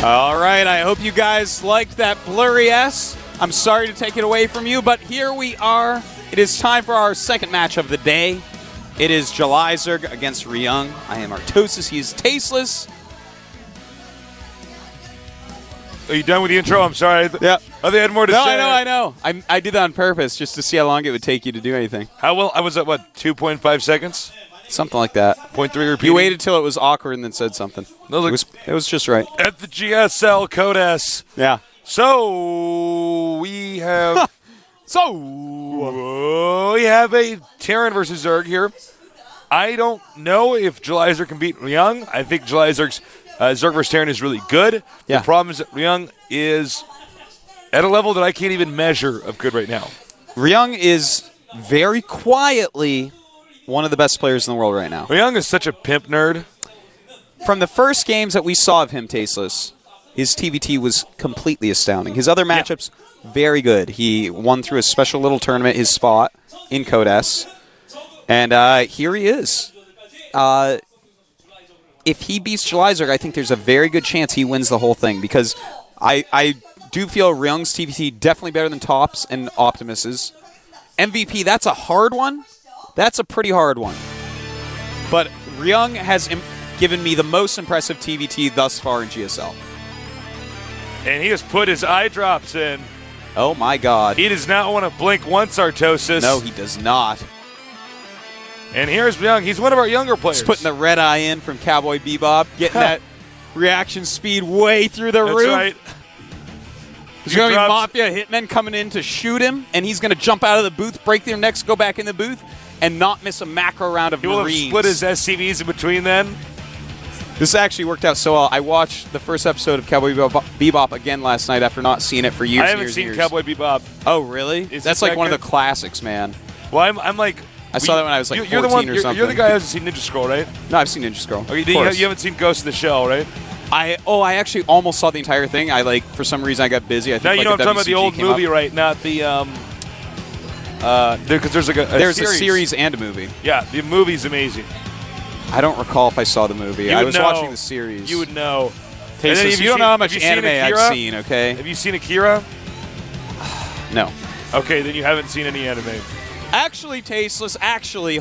All right, I hope you guys liked that blurry S. I'm sorry to take it away from you, but here we are. It is time for our second match of the day. It is July Zerg against Ryung. I am Artosis. He is Tasteless. Are you done with the intro? I'm sorry. Yeah. Oh, they had more to say. I know. I did that on purpose just to see how long it would take you to do anything. How well? I was at, what, 2.5 seconds? Something like that. 0.3 repeating. You waited till it was awkward and then said something. No, It was just right. At the GSL Code S. Yeah. So, we have... we have a Terran versus Zerg here. I don't know if July Zerg can beat Ryung. I think July Zerg's Zerg versus Terran is really good. Yeah. The problem is that Ryung is at a level that I can't even measure of good right now. Ryung is very quietly one of the best players in the world right now. Ryung is such a pimp nerd. From the first games that we saw of him, Tasteless, his TVT was completely astounding. His other matchups, very good. He won through a special little tournament, his spot in Code S. And here he is. If he beats July Zerg, I think there's a very good chance he wins the whole thing because I do feel Ryung's TVT definitely better than Top's and Optimus's. MVP, that's a hard one. That's a pretty hard one. But Ryung has given me the most impressive TVT thus far in GSL. And he has put his eye drops in. Oh, my God. He does not want to blink once, Artosis. No, he does not. And here's Ryung. He's one of our younger players. Just putting the red eye in from Cowboy Bebop, getting that reaction speed way through the roof. That's right. There's going to be Mafia hitmen coming in to shoot him, and he's going to jump out of the booth, break their necks, go back in the booth, and not miss a macro round of Marines. He will have split his SCVs in between then. This actually worked out so well. I watched the first episode of Cowboy Bebop again last night after not seeing it for years. I haven't seen Cowboy Bebop. Oh, really? That's like one of the classics, man. Well, I'm like... I saw that when I was like 14 or something. You're the guy who hasn't seen Ninja Scroll, right? No, I've seen Ninja Scroll. Okay, you haven't seen Ghost in the Shell, right? I actually almost saw the entire thing. For some reason, I got busy. I think now, you know I'm talking about the old movie, right? Not the... Because there's like There's a series and a movie. Yeah, the movie's amazing. I don't recall if I saw the movie. I was watching the series. You would know. Tasteless, you don't know how much anime I've seen, okay? Have you seen Akira? No. Okay, then you haven't seen any anime. Actually, Tasteless,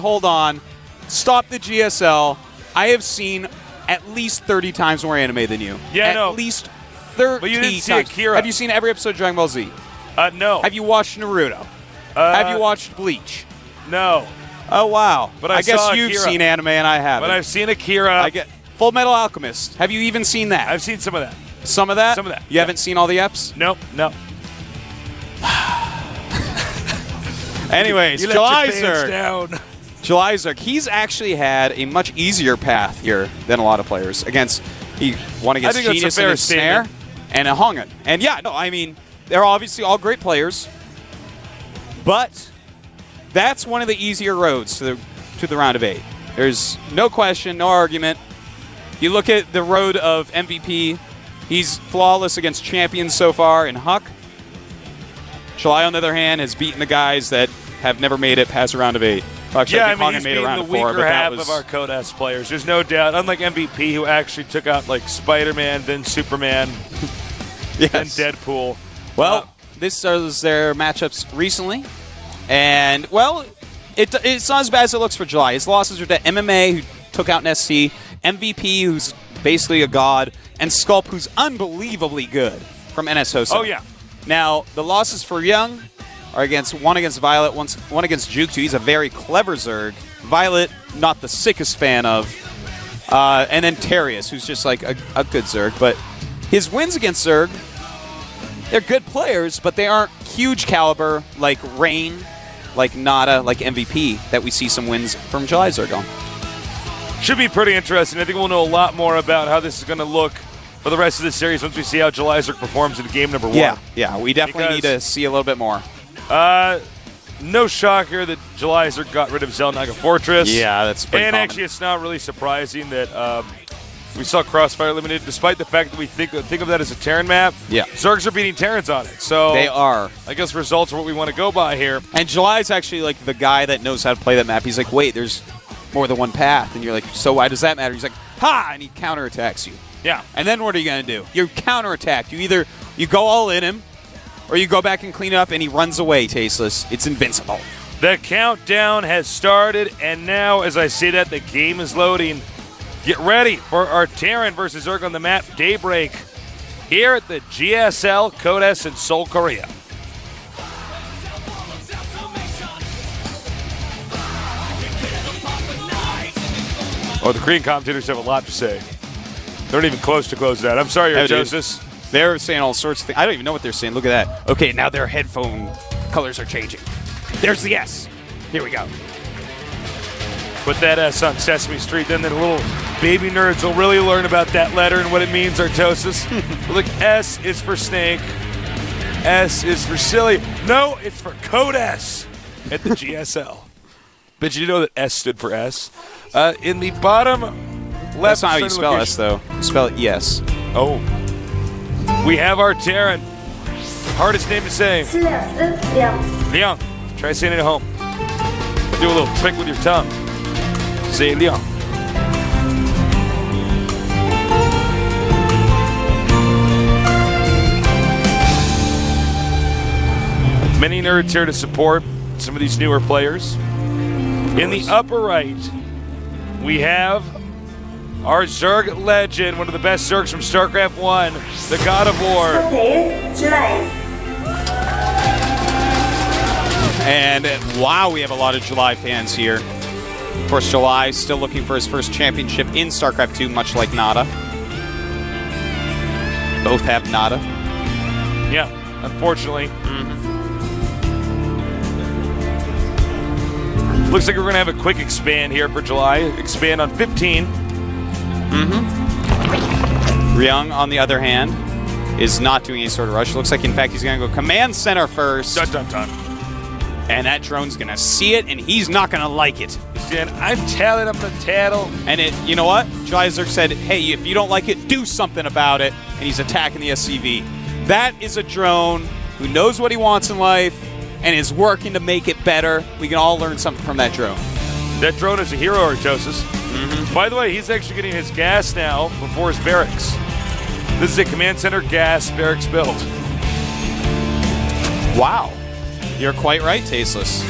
hold on. Stop the GSL. I have seen at least 30 times more anime than you. Yeah, I know. At least 30 But you didn't see times. Akira. Have you seen every episode of Dragon Ball Z? No. Have you watched Naruto? Have you watched Bleach? No. Oh, wow. But I guess saw you've Akira. seen anime and I haven't. But I've seen Akira. I get Full Metal Alchemist. Have you even seen that? I've seen some of that. Some of that? Some of that. You haven't seen all the eps? Nope. No. Anyways, you July let your fans Zerg. down. July Zerg. He's actually had a much easier path here than a lot of players. He won against Genius and Snare and a Hongan. And yeah, no, I mean, they're obviously all great players, but that's one of the easier roads to the round of 8. There's no question, no argument. You look at the road of MVP, he's flawless against champions so far in Huck. July, on the other hand, has beaten the guys that have never made it past a round of 8. Actually, Yeah, I think I mean, Hongan he's made a beaten round the of 4, weaker but half that was of our Code S players. There's no doubt. Unlike MVP, who actually took out like Spider-Man, then Superman, yes. then Deadpool. Well, this was their matchups recently, and well, it's not as bad as it looks for July. His losses are to MMA, who took out an SC, MVP, who's basically a god, and Sculp, who's unbelievably good from NS Hosa. Oh yeah. Now the losses for Ryung are one against Violet, one against Juke. He's a very clever Zerg. Violet, not the sickest fan of, and then Terius, who's just like a good Zerg. But his wins against Zerg, they're good players, but they aren't huge caliber like Rain, like Nada, like MVP that we see some wins from July Zerg on. Should be pretty interesting. I think we'll know a lot more about how this is going to look for the rest of the series once we see how July Zerg performs in game number 1. Yeah, we definitely need to see a little bit more. No shocker that July Zerg got rid of Zelnaga Fortress. Yeah, that's pretty common. Actually, it's not really surprising that we saw Crossfire eliminated, despite the fact that we think of that as a Terran map. Yeah. Zergs are beating Terrans on it. So they are. I guess results are what we want to go by here. And July's actually like the guy that knows how to play that map. He's like, wait, there's more than one path. And you're like, so why does that matter? He's like, ha! And he counterattacks you. Yeah. And then what are you going to do? You counterattack. You go all in him, or you go back and clean it up, and he runs away, Tasteless. It's invincible. The countdown has started, and now, as I say that, the game is loading. Get ready for our Terran versus Zerg on the map Daybreak here at the GSL August in Seoul, Korea. Oh, the Korean commentators have a lot to say. They're not even close to close that. I'm sorry, Joseph. They're saying all sorts of things. I don't even know what they're saying. Look at that. Okay, now their headphone colors are changing. There's the S. Here we go. Put that S on Sesame Street, then the little baby nerds will really learn about that letter and what it means, Artosis. Look, S is for snake. S is for silly. No, it's for Code S at the GSL. But did you know that S stood for S? In the bottom left. That's not how you spell S, though. You spell it yes. Oh. We have our Terran. Hardest name to say. Ryung. Try saying it at home. Do a little trick with your tongue. Say Ryung. Many nerds here to support some of these newer players. In the upper right, we have our Zerg legend, one of the best Zergs from Starcraft 1, the God of War. And wow, we have a lot of July fans here. Of course, July still looking for his first championship in StarCraft 2, much like Nada. Both have Nada. Yeah, unfortunately. Looks like we're going to have a quick expand here for July. Expand on 15. Ryung, on the other hand, is not doing any sort of rush. Looks like, in fact, he's going to go command center first. Dun, dun, dun. And that drone's going to see it, and he's not going to like it. Then I'm tallying up the tattle. And you know what? Zerg said, hey, if you don't like it, do something about it. And he's attacking the SCV. That is a drone who knows what he wants in life and is working to make it better. We can all learn something from that drone. That drone is a hero, Artosis. By the way, he's actually getting his gas now before his barracks. This is a command center gas barracks build. Wow. You're quite right, Tasteless.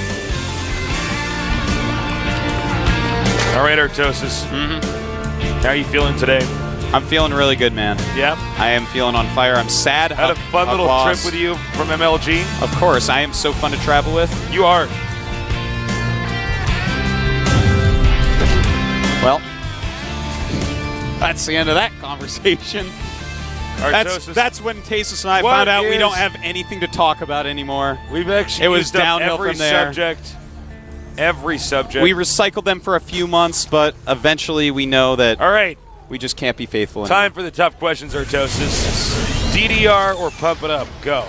All right, Artosis. How are you feeling today? I'm feeling really good, man. Yeah? I am feeling on fire. I'm sad. Had a fun little trip with you from MLG? Of course. I am so fun to travel with. You are. Well, that's the end of that conversation. That's when Tasteless and I found out we don't have anything to talk about anymore. We've actually used downhill from there. Every subject. We recycled them for a few months, but eventually we know that all right, we just can't be faithful Time anymore. for the tough questions, Artosis. DDR or Pump It Up? Go.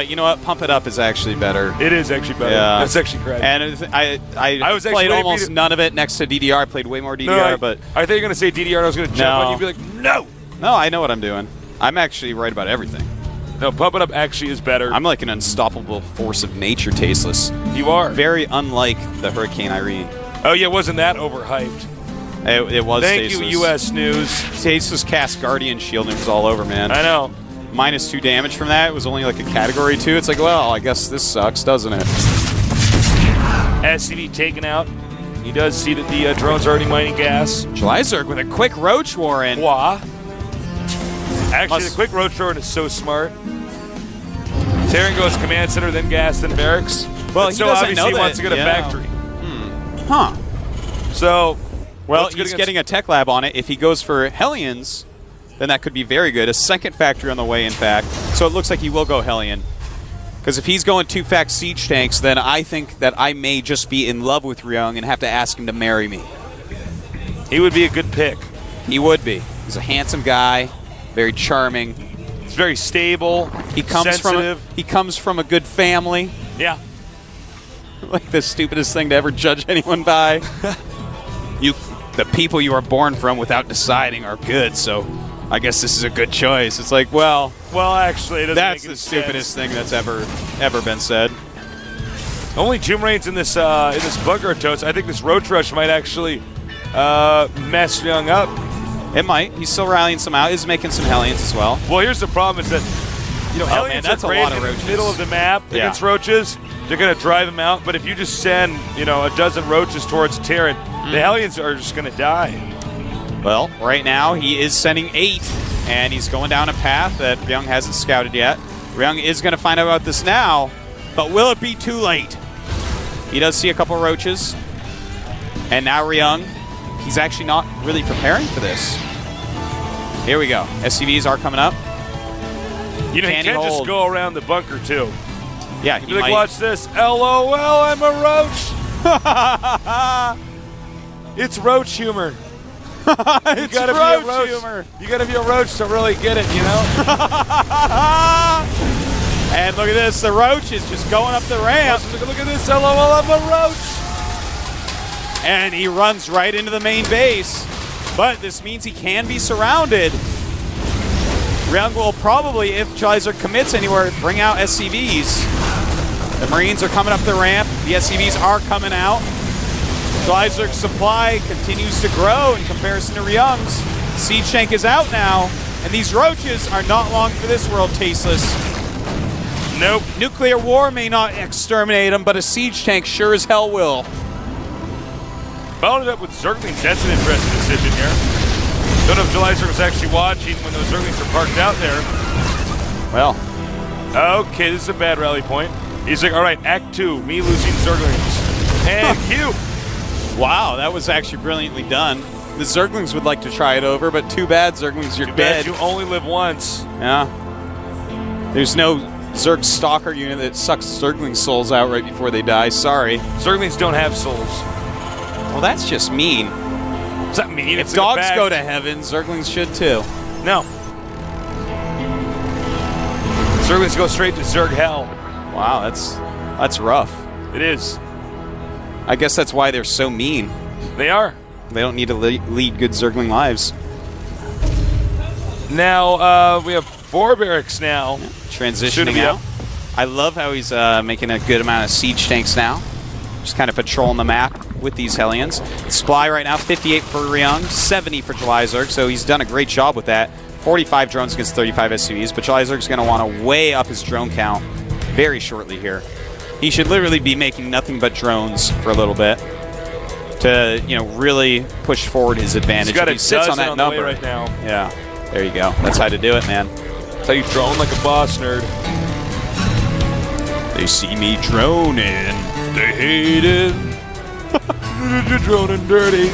You know what? Pump It Up is actually better. It is actually better. Yeah. That's actually correct. And I played almost none of it next to DDR. I played way more DDR, but I thought you were going to say DDR and I was going to jump on you and be like, no. No, I know what I'm doing. I'm actually right about everything. No, Pump It Up actually is better. I'm like an unstoppable force of nature, Tasteless. You are. Very unlike the Hurricane Irene. Oh, yeah, wasn't that overhyped? It was, Thank Tasteless. you, U.S. News. Tasteless cast Guardian Shield and it was all over, man. I know. -2 damage from that. It was only like a category 2. It's like, well, I guess this sucks, doesn't it? SCV taken out. He does see that the drone's already mining gas. Zerg with a quick Roach Warren. Wah. Actually, the quick Roach Warren is so smart. Terran goes command center, then gas, then barracks. Well, he obviously wants to get a factory. Huh. So, well, he's getting a tech lab on it. If he goes for Hellions, then that could be very good. A second factory on the way, in fact. So it looks like he will go Hellion. Because if he's going 2-fact siege tanks, then I think that I may just be in love with Ryung and have to ask him to marry me. He would be a good pick. He would be. He's a handsome guy, very charming. He's very stable. He comes from a good family. Yeah. Like the stupidest thing to ever judge anyone by. The people you are born from without deciding are good, so I guess this is a good choice. It's like, well, actually, that's the stupidest thing that's ever been said. Only Jim Rain's in this bunker, Toast. I think this Roach Rush might actually mess Ryung up. It might. He's still rallying some out. He's making some Hellions as well. Well, here's the problem is that, Hellions that's are a great lot of in the roaches. middle of the map against roaches. They're going to drive them out. But if you just send, a dozen roaches towards Terran, the Hellions are just going to die. Well, right now he is sending 8, and he's going down a path that Ryung hasn't scouted yet. Ryung is going to find out about this now, but will it be too late? He does see a couple roaches, and now Ryung, he's actually not really preparing for this. Here we go. SCVs are coming up. He can just go around the bunker, too. Yeah, he might. Watch this. LOL, I'm a roach. It's roach humor. It's roach humor. You gotta be a roach to really get it, And look at this. The roach is just going up the ramp. Look at this. LOL, I'm a roach. And he runs right into the main base. But this means he can be surrounded. Ryung will probably, if Jaizer commits anywhere, bring out SCVs. The Marines are coming up the ramp. The SCVs are coming out. Jaiser's supply continues to grow in comparison to Ryung's. Siege Tank is out now. And these roaches are not long for this world, Tasteless. Nope. Nuclear war may not exterminate them, but a Siege Tank sure as hell will. Followed up with Zerglings. That's an interesting decision here. Don't know if Jaizer was actually watching when those Zerglings were parked out there. Well. Okay, this is a bad rally point. He's like, all right, Act 2, me losing Zerglings. And Q. Wow, that was actually brilliantly done. The Zerglings would like to try it over, but too bad, Zerglings, you're dead. You only live once. Yeah. There's no Zerg Stalker unit that sucks Zergling souls out right before they die. Sorry. Zerglings don't have souls. Well, that's just mean. Does that mean if dogs go to heaven, Zerglings should too? No. Zerglings go straight to Zerg hell. Wow, that's rough. It is. I guess that's why they're so mean. They are. They don't need to lead good Zergling lives. Now, we have 4 barracks now. Yeah. Transitioning out. I love how he's making a good amount of siege tanks now. Just kind of patrolling the map with these Hellions. Supply right now, 58 for Ryung, 70 for Jaizer, so he's done a great job with that. 45 drones against 35 SCVs, but Jaiser's going to want to way up his drone count very shortly here. He should literally be making nothing but drones for a little bit to, really push forward his advantage. He's got he sits on that number right now. Yeah, there you go. That's how to do it, man. That's how you drone like a boss nerd. They see me droning. They hate it. You're droning dirty.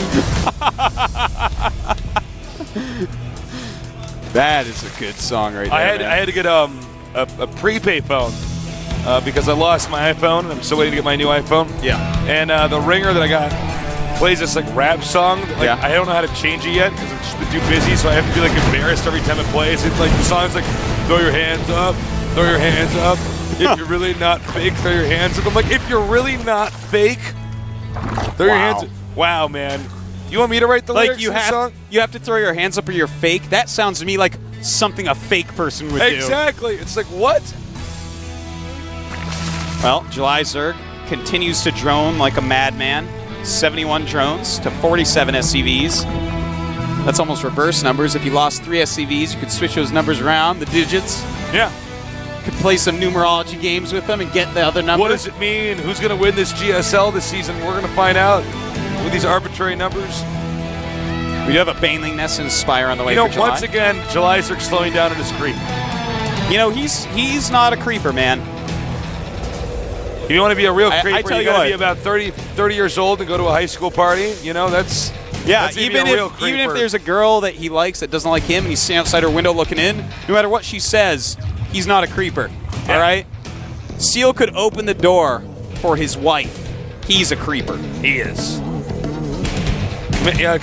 That is a good song right there. I had to get a prepay phone because I lost my iPhone and I'm still waiting to get my new iPhone. Yeah. And the ringer that I got plays this rap song. I don't know how to change it yet because I've just been too busy, so I have to be embarrassed every time it plays. It's the song's throw your hands up, throw your hands up. If you're really not fake, throw your hands up. I'm like, if you're really not fake, throw your hands up. Wow, man. You want me to write the lyrics to the song? You have to throw your hands up or you're fake? That sounds to me like something a fake person would do. Exactly. It's what? Well, July Zerg continues to drone like a madman. 71 drones to 47 SCVs. That's almost reverse numbers. If you lost 3 SCVs, you could switch those numbers around, the digits. Yeah. Could play some numerology games with them and get the other numbers. What does it mean? Who's going to win this GSL this season? We're going to find out with these arbitrary numbers. We do have a Baneling Nest and Spire on the way for July. Once again, July's slowing down at his creep. He's not a creeper, man. If you want to be a real creeper, you got to be about 30 years old and go to a high school party. That's even if there's a girl that he likes that doesn't like him and he's standing outside her window looking in, no matter what she says, he's not a creeper. Yeah. All right? Seal could open the door for his wife. He's a creeper. He is.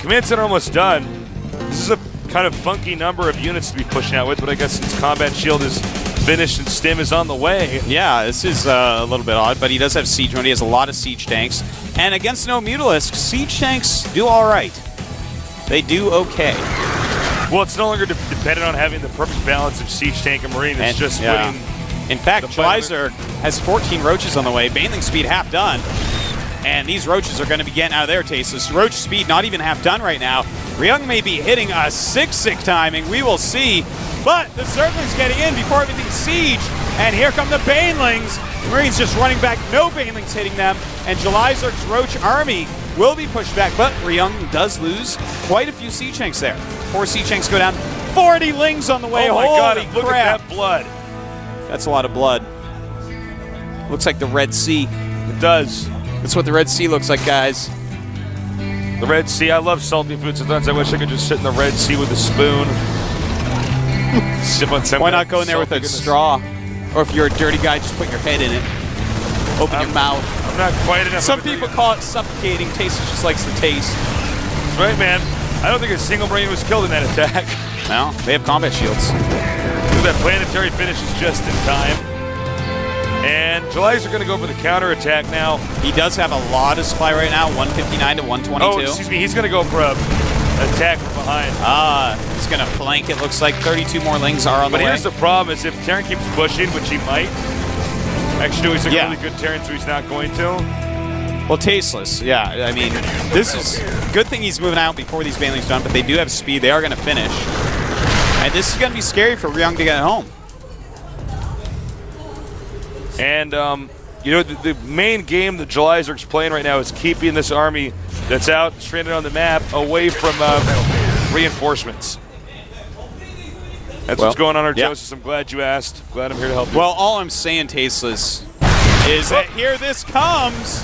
Command Center almost done. This is a kind of funky number of units to be pushing out with, but I guess since Combat Shield is finished and Stim is on the way. Yeah, this is a little bit odd, but he does have Siege Mode. He has a lot of Siege Tanks. And against no Mutalisk, Siege Tanks do all right. They do okay. Well, it's no longer dependent on having the perfect balance of Siege Tank and Marine. It's just winning. In fact, Jaizer has 14 Roaches on the way. Baneling speed half done. And these Roaches are going to be getting out of their tasteless. Roach speed not even half done right now. Ryung may be hitting a sick timing. We will see. But the Zerglings getting in before everything's sieged. And here come the Banelings. Marines just running back. No Banelings hitting them. And July Zerg's Roach army will be pushed back. But Ryung does lose quite a few siege tanks there. 4 siege tanks go down. 40 Lings on the way. Oh my God, Holy look crap. at that blood. That's a lot of blood. Looks like the Red Sea. It does. That's what the Red Sea looks like, guys. The Red Sea. I love salty food. Sometimes I wish I could just sit in the Red Sea with a spoon. Sip on some. Why not go in there with a straw? Or if you're a dirty guy, just put your head in it. Open your mouth. I'm not quite enough. Some people call it suffocating. Tastes just likes the taste. That's right, man. I don't think a single Marine was killed in that attack. No, they have combat shields. Ooh, that planetary finish is just in time. And July's are going to go for the counterattack now. He does have a lot of supply right now, 159 to 122. Oh, excuse me, he's going to go for an attack from behind. He's going to flank. It looks like 32 more Lings are on the way. But here's the problem is if Terran keeps pushing, which he might. Actually, he's a really good Terran, so he's not going to. Well, tasteless. Yeah, I mean, this is good thing he's moving out before these Banelings done, but they do have speed. They are going to finish. And this is going to be scary for Ryung to get home. And, you know, the main game that July Zerg's playing right now is keeping this army that's out, stranded on the map, away from reinforcements. That's what's going on, Artosis. I'm glad you asked. Glad I'm here to help you. Well, all I'm saying, Tasteless, is that here this comes.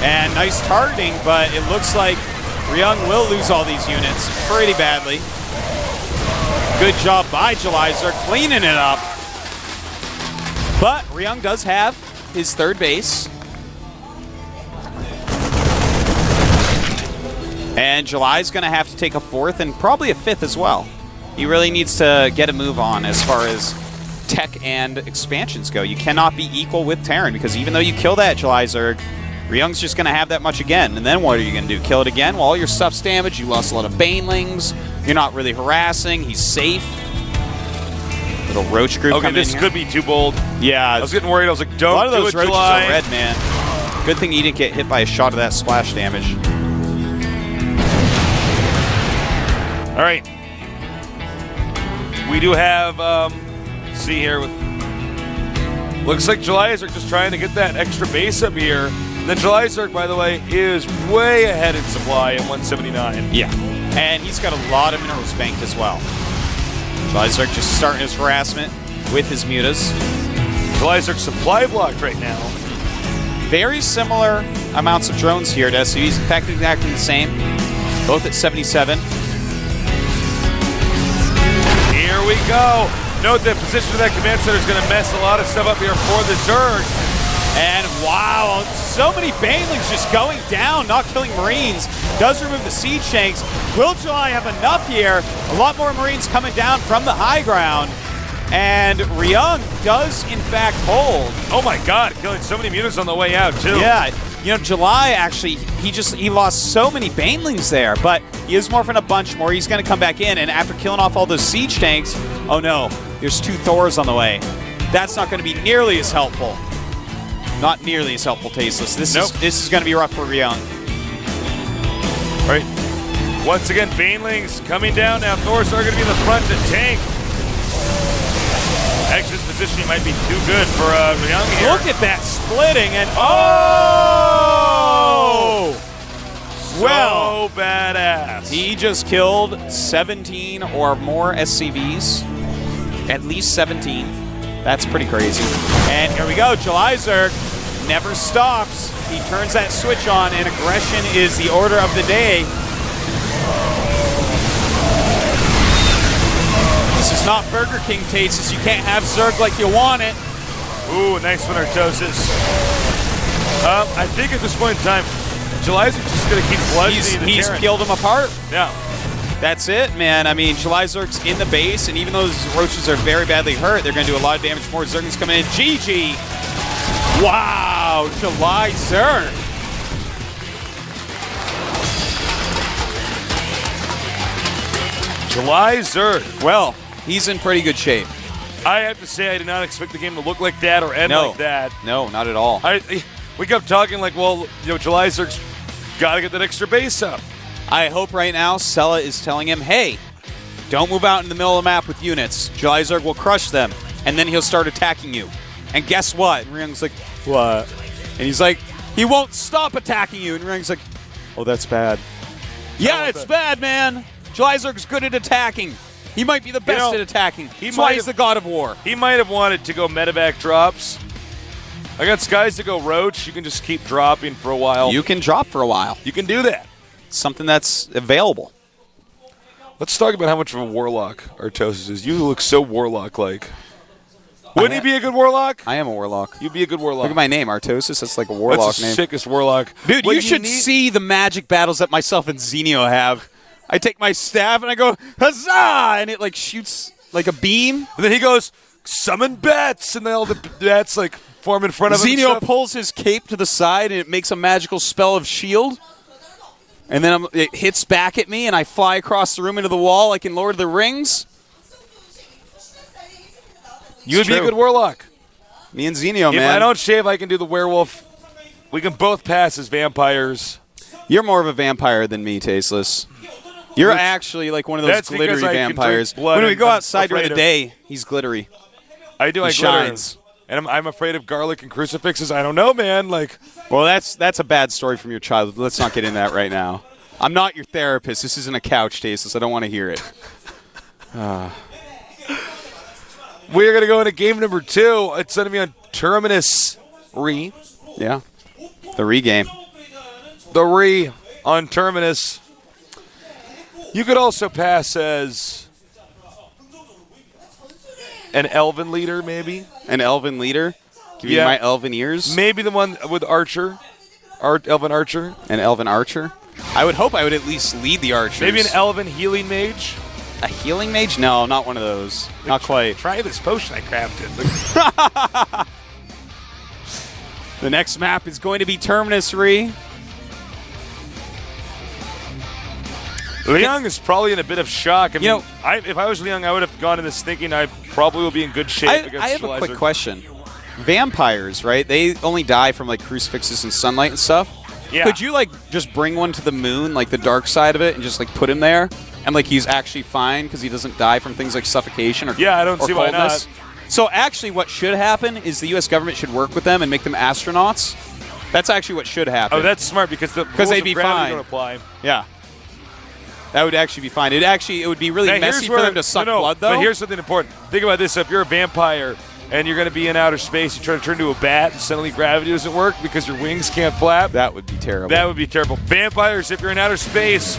And nice targeting, but it looks like Ryung will lose all these units pretty badly. Good job by July Zerg cleaning it up. But Ryung does have his 3rd base. And July's going to have to take a 4th and probably a 5th as well. He really needs to get a move on as far as tech and expansions go. You cannot be equal with Terran because even though you kill that July Zerg, Ryung's just going to have that much again. And then what are you going to do? Kill it again? Well, all your stuff's damaged. You lost a lot of Banelings. You're not really harassing. He's safe. Little Roach group okay, this could be too bold. Yeah. I was getting worried. I was like, don't a lot of do those it, Roaches July. are red, man. Good thing he didn't get hit by a shot of that splash damage. All right. We do have, see here, looks like July Zerg just trying to get that extra base up here. And then July Zerg, by the way, is way ahead in supply at 179. Yeah. And he's got a lot of minerals banked as well. July Zerg just starting his harassment with his mutas. July Zerg supply blocked right now. Very similar amounts of drones here to SUVs. In fact, exactly the same. Both at 77. Here we go. Note that position of that command center is going to mess a lot of stuff up here for the Zerg. And wow, so many Banelings just going down, not killing Marines. Does remove the siege tanks. Will July have enough here? A lot more Marines coming down from the high ground. And Ryung does, in fact, hold. Oh my God, killing so many mutants on the way out, too. Yeah, you know, July actually, he lost so many Banelings there, but he is morphing a bunch more. He's going to come back in, and after killing off all those siege tanks, oh no, there's 2 Thors on the way. That's not going to be nearly as helpful. Not nearly as helpful, Tasteless. This is going to be rough for Ryung. All right. Once again, Banelings coming down now. Thors are going to be in the front to tank. Actually, this positioning might be too good for Ryung here. Look at that splitting, and oh! Well, so badass. He just killed 17 or more SCVs. At least 17. That's pretty crazy. And here we go. July Zerg never stops. He turns that switch on, and aggression is the order of the day. This is not Burger King tastes. You can't have Zerg like you want it. Ooh, nice one, Artosis. I think at this point in time, July Zerg's just going to keep bludgeoning the He's Terran. peeled him apart. Yeah. That's it, man. I mean, July Zerg's in the base, and even though those Roaches are very badly hurt, they're going to do a lot of damage. More Zerg's coming in. GG. Wow, July Zerg. July Zerg. Well, he's in pretty good shape. I have to say, I did not expect the game to look like that or end like that. No, not at all. We kept talking like, well, you know, July Zerg's got to get that extra base up. I hope right now Sella is telling him, hey, don't move out in the middle of the map with units. July Zerg will crush them, and then he'll start attacking you. And guess what? And Ryung's like, what? And he's like, he won't stop attacking you. And Ryung's like, oh, that's bad. Yeah, it's bad, man. July Zerg's good at attacking. He might be the best at attacking. That's why he's the god of war. He might have wanted to go medevac drops. Against guys that go roach, you can just keep dropping for a while. You can drop for a while. You can do that. It's something that's available. Let's talk about how much of a warlock Artosis is. You look so warlock-like. Wouldn't he be a good warlock? I am a warlock. You'd be a good warlock. Look at my name, Artosis. That's like a warlock That's the name. Sickest warlock. Dude, you should see the magic battles that myself and Xenio have. I take my staff and I go, huzzah! And it like shoots like a beam. And then he goes, summon bats! And then all the bats like form in front of him. Xenio pulls his cape to the side and it makes a magical spell of shield. And then it hits back at me and I fly across the room into the wall like in Lord of the Rings. You would be a good warlock. Me and Xenio, man. If I don't shave, I can do the werewolf. We can both pass as vampires. You're more of a vampire than me, Tasteless. You're actually like one of those glittery vampires. When we go outside during the day, he's glittery. I do. He shines. And I'm afraid of garlic and crucifixes. I don't know, man. Like, well, that's a bad story from your childhood. Let's not get into that right now. I'm not your therapist. This isn't a couch, Tasteless. I don't want to hear it. We are going to go into game number 2. It's going to be on Terminus Re. Yeah. The Re-game. The Re on Terminus. You could also pass as an Elven leader, maybe. An Elven leader? Give me my Elven ears? Maybe the one with Archer. Elven Archer. An Elven Archer? I would hope I would at least lead the Archers. Maybe an Elven healing mage. A healing mage? No, not one of those. Not quite. Try this potion I crafted. The next map is going to be Terminus Re. Ryung is probably in a bit of shock. I mean, if I was Ryung, I would have gone in this thinking I probably will be in good shape against I have a quick question. Vampires, right? They only die from like crucifixes and sunlight and stuff. Yeah. Could you like just bring one to the moon, like the dark side of it, and just like put him there? And like he's actually fine because he doesn't die from things like suffocation or I don't see why not. So actually what should happen is the U.S. government should work with them and make them astronauts. That's actually what should happen. Oh, that's smart because the rules they'd of be gravity fine. don't apply. Yeah. That would actually be fine. It would be really messy for them to suck blood, though. But here's something important. Think about this. So if you're a vampire and you're going to be in outer space, you try to turn into a bat and suddenly gravity doesn't work because your wings can't flap. That would be terrible. That would be terrible. Vampires, if you're in outer space,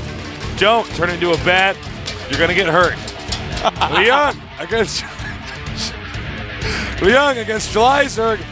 don't turn into a bat. You're going to get hurt. Ryung against July Zerg.